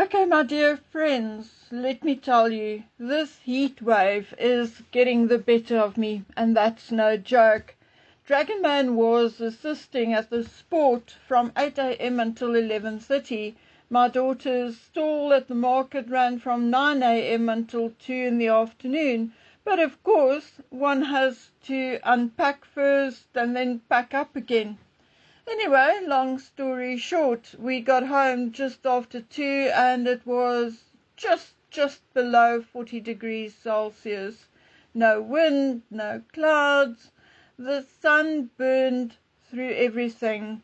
Okay, my dear friends, let me tell you, this heat wave is getting the better of me, and that's no joke. Dragonman was assisting at the sport from 8 a.m. until 11:30. My daughter's stall at the market ran from 9 a.m. until 2 in the afternoon. But of course, one has to unpack first and then pack up again. Anyway, long story short, we got home just after 2 and it was just below 40 degrees Celsius. No wind, no clouds. The sun burned through everything.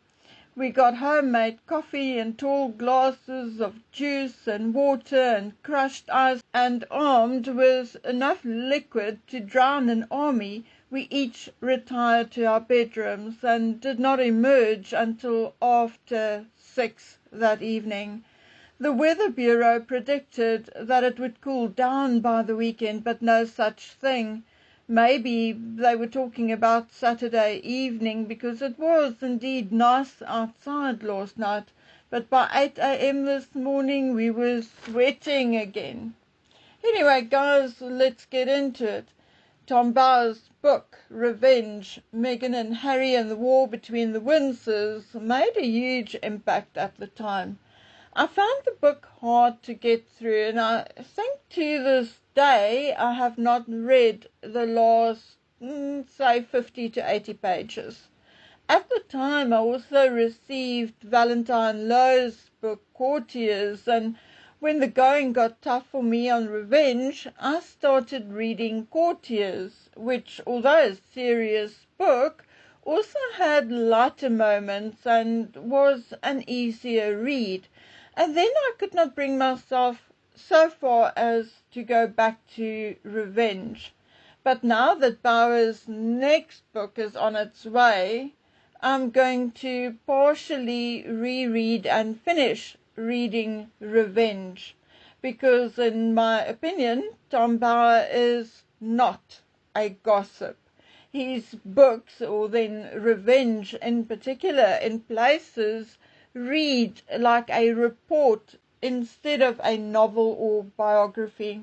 We got homemade coffee and tall glasses of juice and water and crushed ice, and armed with enough liquid to drown an army, we each retired to our bedrooms and did not emerge until after 6 that evening. The Weather Bureau predicted that it would cool down by the weekend, but no such thing. Maybe they were talking about Saturday evening, because it was indeed nice outside last night, but by 8 a.m. this morning we were sweating again. Anyway, guys, let's get into it. Tom Bauer's book, Revenge, Meghan and Harry and the War Between the Windsors, made a huge impact at the time. I found the book hard to get through, and I think to this day I have not read the last, say, 50 to 80 pages. At the time I also received Valentine Lowe's book, Courtiers, and when the going got tough for me on Revenge, I started reading Courtiers, which, although a serious book, also had lighter moments and was an easier read. And then I could not bring myself so far as to go back to Revenge. But now that Bauer's next book is on its way, I'm going to partially reread and finish reading Revenge, because in my opinion, Tom Bauer is not a gossip. His books, or then Revenge in particular, in places read like a report instead of a novel or biography.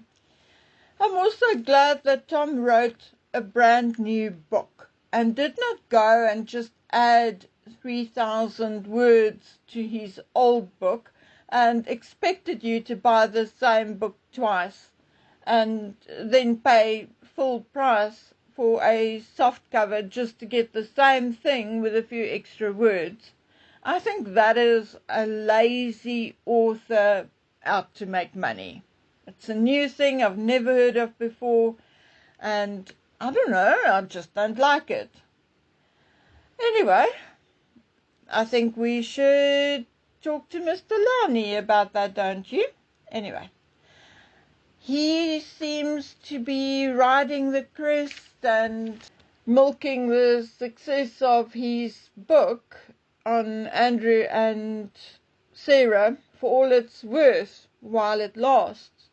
I'm also glad that Tom wrote a brand new book and did not go and just add 3,000 words to his old book and expected you to buy the same book twice and then pay full price for a soft cover just to get the same thing with a few extra words. I think that is a lazy author out to make money. It's a new thing I've never heard of before, and I don't know, I just don't like it. Anyway, I think we should talk to Mr. Lowney about that, don't you? Anyway, he seems to be riding the crest and milking the success of his book on Andrew and Sarah for all it's worth while it lasts.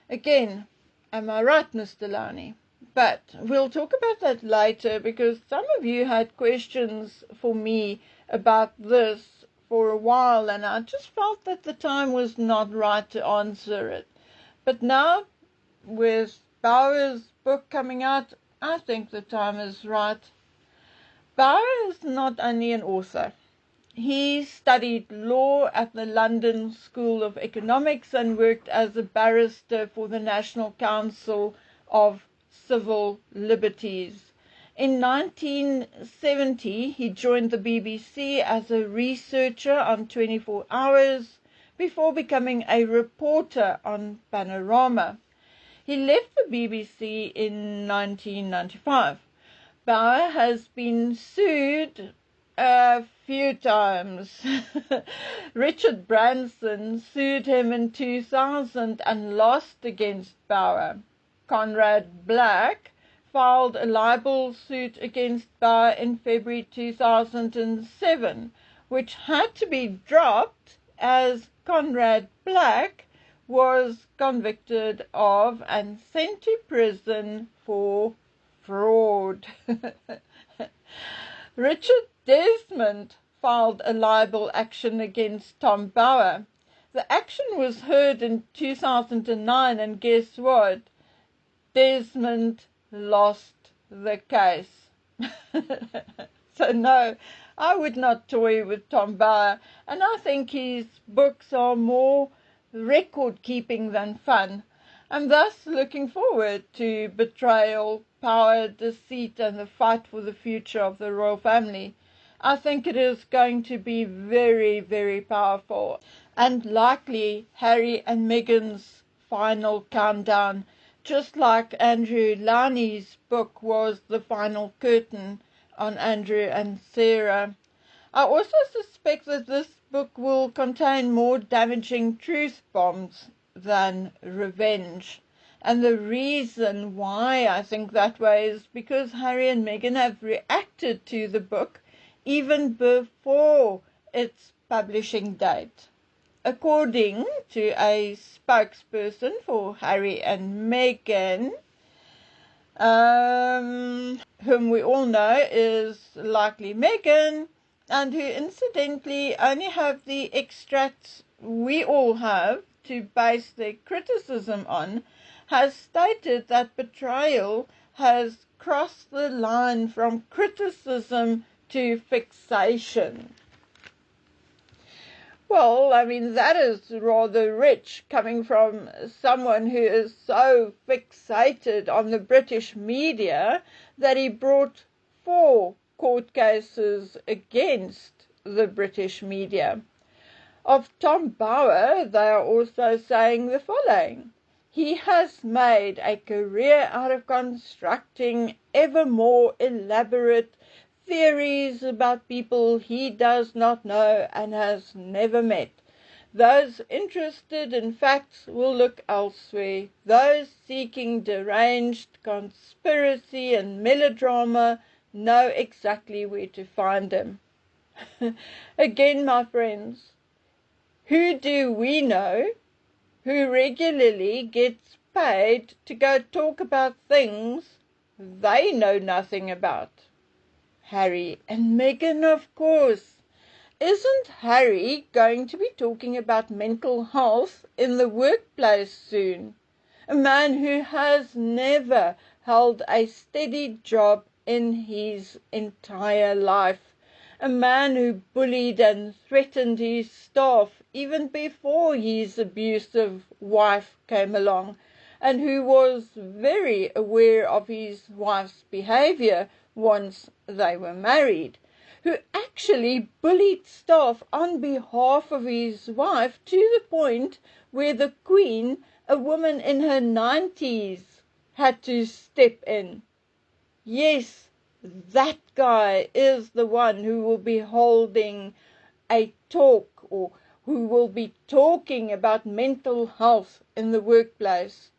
Again, am I right, Mr. Lowney? But we'll talk about that later, because some of you had questions for me about this for a while, and I just felt that the time was not right to answer it. But now, with Bauer's book coming out, I think the time is right. Bauer is not only an author. He studied law at the London School of Economics and worked as a barrister for the National Council of Civil Liberties. In 1970, he joined the BBC as a researcher on 24 Hours before becoming a reporter on Panorama. He left the BBC in 1995. Bauer has been sued a few times. Richard Branson sued him in 2000 and lost against Bauer. Conrad Black filed a libel suit against Bauer in February 2007, which had to be dropped as Conrad Black was convicted of and sent to prison for fraud. Richard Desmond filed a libel action against Tom Bauer. The action was heard in 2009, and guess what? Desmond lost the case. So no, I would not toy with Tom Bauer, and I think his books are more record-keeping than fun. I'm thus looking forward to Betrayal, Power, Deceit, and the Fight for the Future of the Royal Family. I think it is going to be very, very powerful, and likely Harry and Meghan's final countdown, just like Andrew Laney's book was the final curtain on Andrew and Sarah. I also suspect that this book will contain more damaging truth bombs than revenge. And the reason why I think that way is because Harry and Meghan have reacted to the book even before its publishing date. According to a spokesperson for Harry and Meghan, whom we all know is likely Meghan, and who incidentally only have the extracts we all have to base their criticism on, has stated that Betrayal has crossed the line from criticism to fixation. Well, I mean, that is rather rich, coming from someone who is so fixated on the British media that he brought 4 court cases against the British media. Of Tom Bauer, they are also saying the following: he has made a career out of constructing ever more elaborate theories about people he does not know and has never met. Those interested in facts will look elsewhere. Those seeking deranged conspiracy and melodrama know exactly where to find him. Again, my friends, who do we know who regularly gets paid to go talk about things they know nothing about? Harry and Meghan, of course. Isn't Harry going to be talking about mental health in the workplace soon? A man who has never held a steady job in his entire life. A man who bullied and threatened his staff even before his abusive wife came along, and who was very aware of his wife's behavior once they were married, who actually bullied staff on behalf of his wife to the point where the Queen, a woman in her 90s, had to step in. Yes, that guy is the one who will be holding a talk, or who will be talking about mental health in the workplace.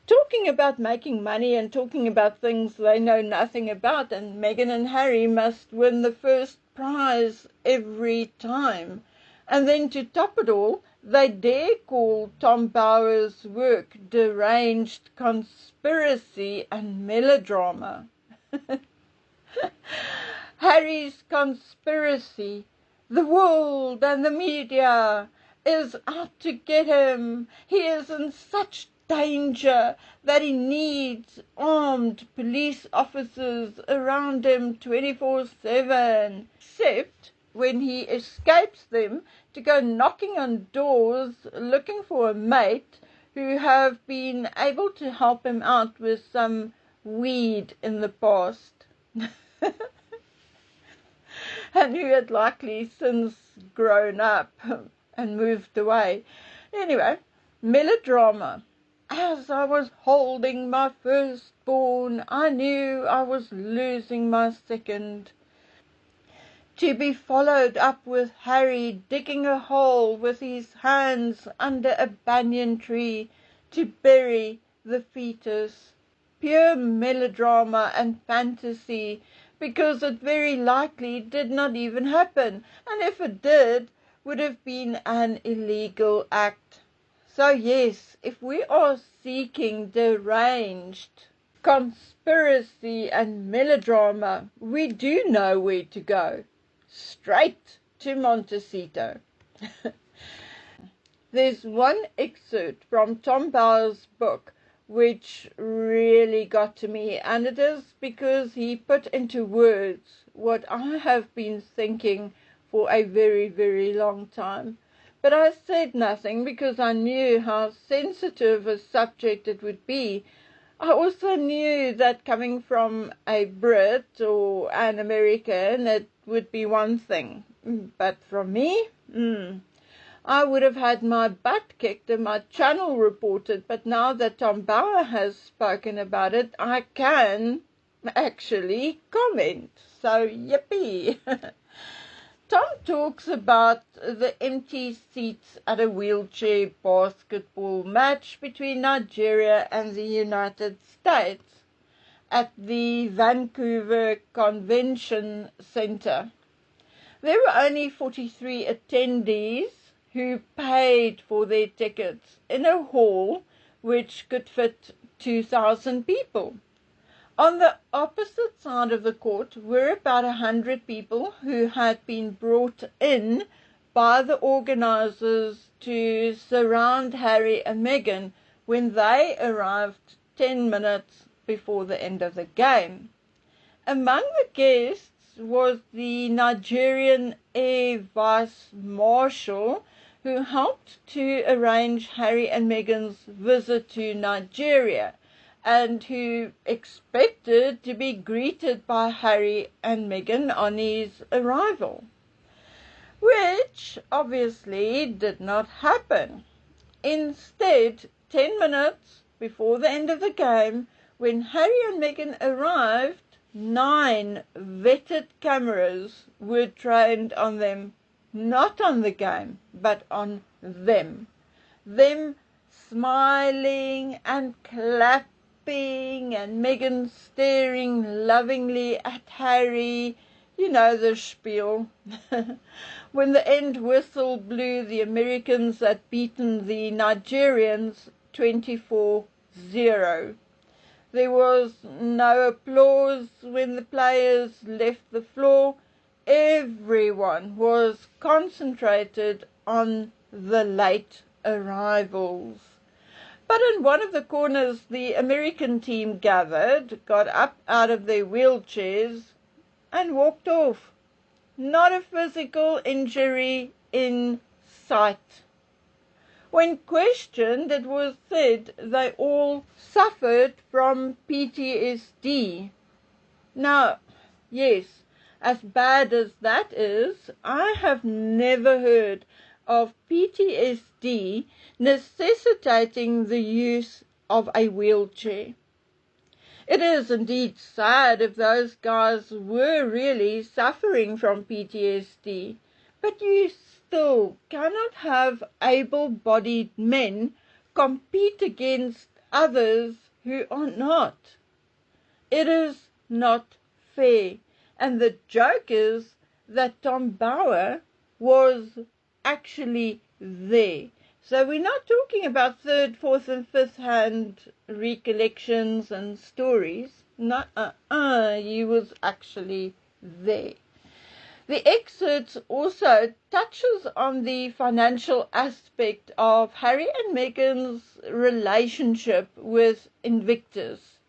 Talking about making money and talking about things they know nothing about, and Meghan and Harry must win the first prize every time. And then to top it all, they dare call Tom Bauer's work deranged conspiracy and melodrama. Harry's conspiracy, the world and the media is out to get him. He is in such danger that he needs armed police officers around him 24/7, except when he escapes them to go knocking on doors looking for a mate who have been able to help him out with some weed in the past. And who had likely since grown up and moved away. Anyway, melodrama. As I was holding my firstborn, I knew I was losing my second. To be followed up with Harry digging a hole with his hands under a banyan tree to bury the fetus. Pure melodrama and fantasy, because it very likely did not even happen, and if it did, would have been an illegal act. So yes, if we are seeking deranged conspiracy and melodrama, we do know where to go. Straight to Montecito. There's one excerpt from Tom Bower's book which really got to me, and it is because he put into words what I have been thinking for a very, very long time. But I said nothing because I knew how sensitive a subject it would be. I also knew that coming from a Brit or an American, it would be one thing. But from me, I would have had my butt kicked and my channel reported, but now that Tom Bower has spoken about it, I can actually comment. So, yippee! Tom talks about the empty seats at a wheelchair basketball match between Nigeria and the United States at the Vancouver Convention Centre. There were only 43 attendees who paid for their tickets in a hall which could fit 2,000 people. On the opposite side of the court were about 100 people who had been brought in by the organizers to surround Harry and Meghan when they arrived 10 minutes before the end of the game. Among the guests was the Nigerian Air Vice Marshal who helped to arrange Harry and Meghan's visit to Nigeria and who expected to be greeted by Harry and Meghan on his arrival, which obviously did not happen. Instead, 10 minutes before the end of the game, when Harry and Meghan arrived, 9 vetted cameras were trained on them, not on the game, but on them. Them smiling and clapping and Meghan staring lovingly at Harry. You know the spiel. When the end whistle blew, the Americans had beaten the Nigerians 24-0. There was no applause when the players left the floor. Everyone was concentrated on the late arrivals. But in one of the corners, the American team gathered, got up out of their wheelchairs, and walked off. Not a physical injury in sight. When questioned, it was said they all suffered from PTSD. Now, yes, as bad as that is, I have never heard of PTSD necessitating the use of a wheelchair. It is indeed sad if those guys were really suffering from PTSD, but you still cannot have able-bodied men compete against others who are not. It is not fair. And the joke is that Tom Bower was actually there. So we're not talking about third, fourth and fifth hand recollections and stories. No, he was actually there. The excerpt also touches on the financial aspect of Harry and Meghan's relationship with Invictus.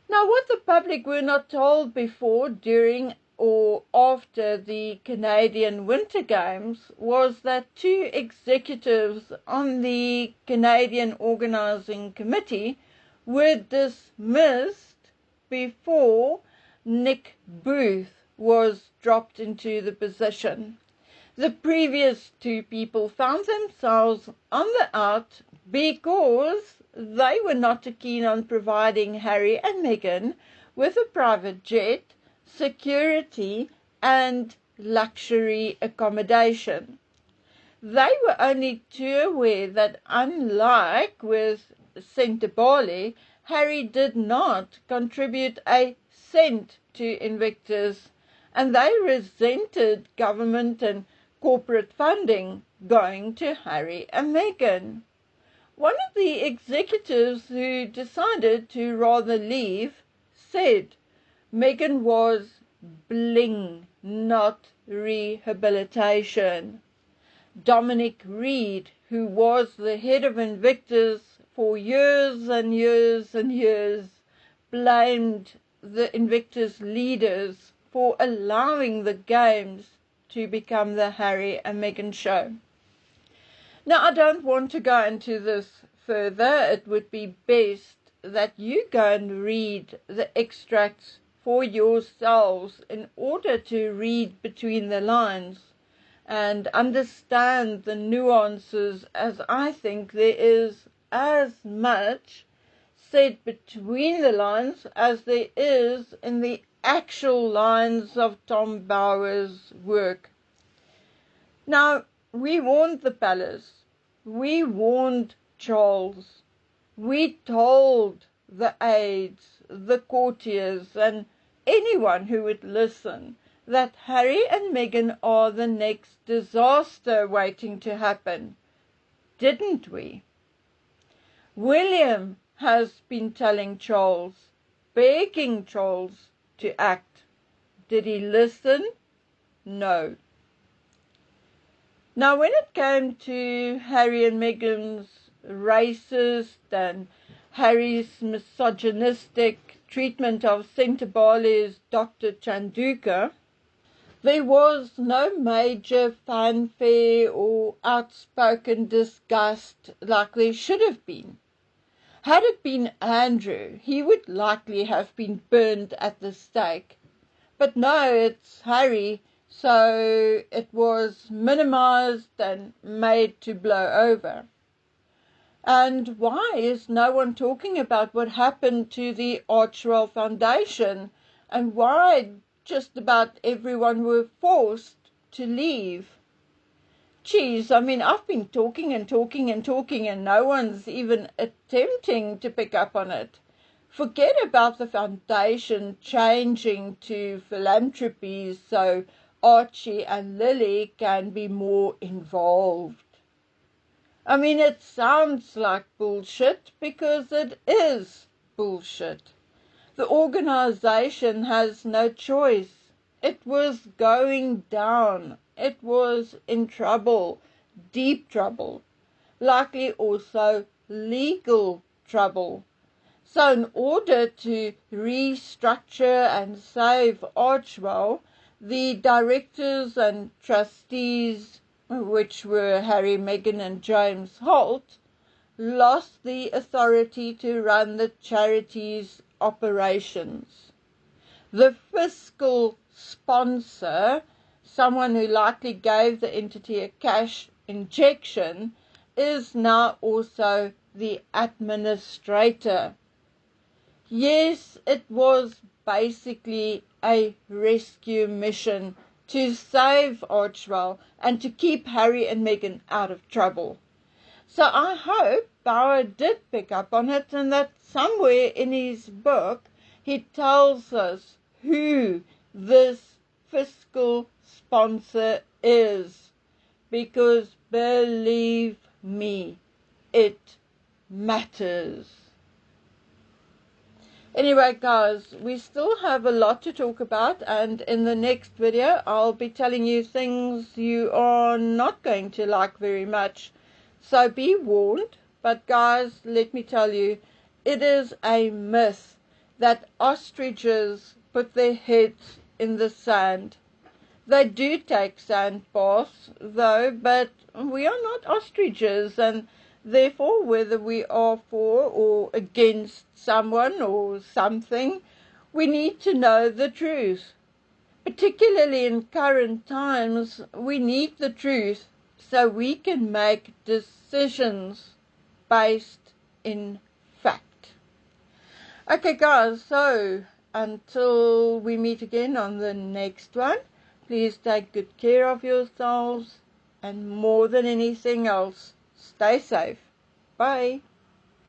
Now, what the public were not told before, during or after the Canadian Winter Games was that 2 executives on the Canadian Organising Committee were dismissed before Nick Booth was dropped into the position. The previous 2 people found themselves on the out because they were not keen on providing Harry and Meghan with a private jet, security and luxury accommodation. They were only too aware that, unlike with Centibale, Harry did not contribute a cent to Invictus, and they resented government and corporate funding going to Harry and Meghan. One of the executives who decided to rather leave said Meghan was bling, not rehabilitation. Dominic Reed, who was the head of Invictus for years and years and years, blamed the Invictus leaders for allowing the games to become the Harry and Meghan show. Now, I don't want to go into this further. It would be best that you go and read the extracts for yourselves in order to read between the lines and understand the nuances, as I think there is as much said between the lines as there is in the actual lines of Tom Bower's work. Now, we warned the palace, we warned Charles, we told the aides, the courtiers, and anyone who would listen that Harry and Meghan are the next disaster waiting to happen, didn't we? William has been telling Charles, begging Charles to act. Did he listen? No. Now, when it came to Harry and Meghan's racist and Harry's misogynistic treatment of Sentabale's Dr. Chanduka, there was no major fanfare or outspoken disgust like there should have been. Had it been Andrew, he would likely have been burned at the stake. But no, it's Harry, so it was minimized and made to blow over. And why is no one talking about what happened to the Archwell Foundation and why just about everyone were forced to leave? Geez, I mean, I've been talking and talking and talking and no one's even attempting to pick up on it. Forget about the foundation changing to philanthropy so Archie and Lily can be more involved. I mean, it sounds like bullshit because it is bullshit. The organization has no choice. It was going down. It was in trouble, deep trouble, likely also legal trouble. So in order to restructure and save Archwell, the directors and trustees, which were Harry, Meghan and James Holt, lost the authority to run the charity's operations. The fiscal sponsor, someone who likely gave the entity a cash injection, is now also the administrator. Yes, it was basically a rescue mission to save Archwell and to keep Harry and Meghan out of trouble. So I hope Bauer did pick up on it and that somewhere in his book he tells us who this fiscal sponsor is. Because believe me, it matters. Anyway, guys, we still have a lot to talk about, and in the next video, I'll be telling you things you are not going to like very much. So be warned. But guys, let me tell you, it is a myth that ostriches put their heads in the sand. They do take sand baths, though, but we are not ostriches, and therefore, whether we are for or against someone or something, we need to know the truth. Particularly in current times, we need the truth so we can make decisions based in fact. Okay, guys, so until we meet again on the next one, please take good care of yourselves, and more than anything else, stay safe. Bye.